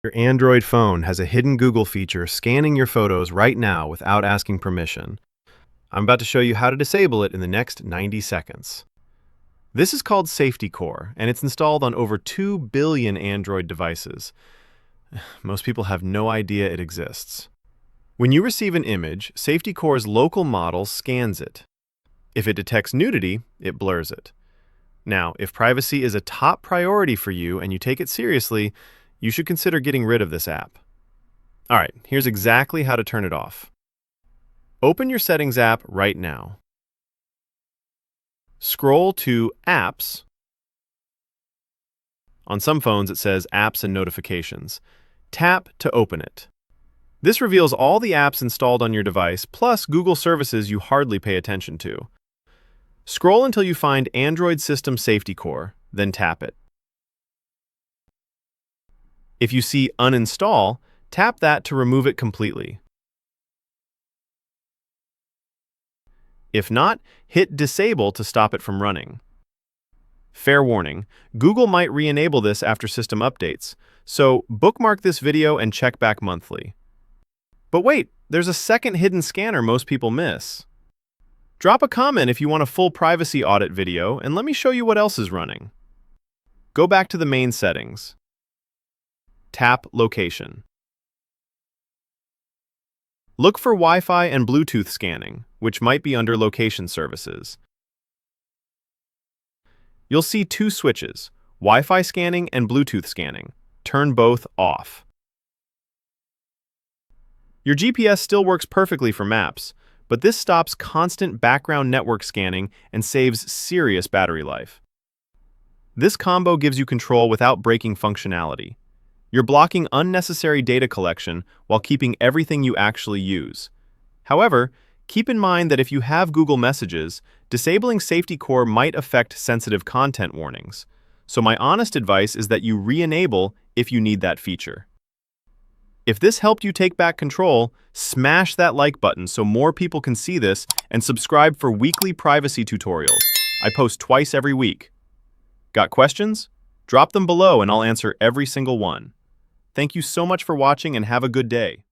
Your Android phone has a hidden Google feature scanning your photos right now without asking permission. I'm about to show you how to disable it in the next 90 seconds. This is called SafetyCore, and it's installed on over 2 billion Android devices. Most people have no idea it exists. When you receive an image, SafetyCore's local model scans it. If it detects nudity, it blurs it. Now, if privacy is a top priority for you and you take it seriously, you should consider getting rid of this app. All right, here's exactly how to turn it off. Open your Settings app right now. Scroll to Apps. On some phones, it says Apps and Notifications. Tap to open it. This reveals all the apps installed on your device, plus Google services you hardly pay attention to. Scroll until you find Android System SafetyCore, then tap it. If you see Uninstall, tap that to remove it completely. If not, hit Disable to stop it from running. Fair warning, Google might re-enable this after system updates, so bookmark this video and check back monthly. But wait, there's a second hidden scanner most people miss. Drop a comment if you want a full privacy audit video, and let me show you what else is running. Go back to the main settings. Tap Location. Look for Wi-Fi and Bluetooth scanning, which might be under Location Services. You'll see two switches, Wi-Fi scanning and Bluetooth scanning. Turn both off. Your GPS still works perfectly for maps, but this stops constant background network scanning and saves serious battery life. This combo gives you control without breaking functionality. You're blocking unnecessary data collection while keeping everything you actually use. However, keep in mind that if you have Google Messages, disabling SafetyCore might affect sensitive content warnings. So my honest advice is that you re-enable if you need that feature. If this helped you take back control, smash that like button so more people can see this, and subscribe for weekly privacy tutorials. I post twice every week. Got questions? Drop them below and I'll answer every single one. Thank you so much for watching and have a good day.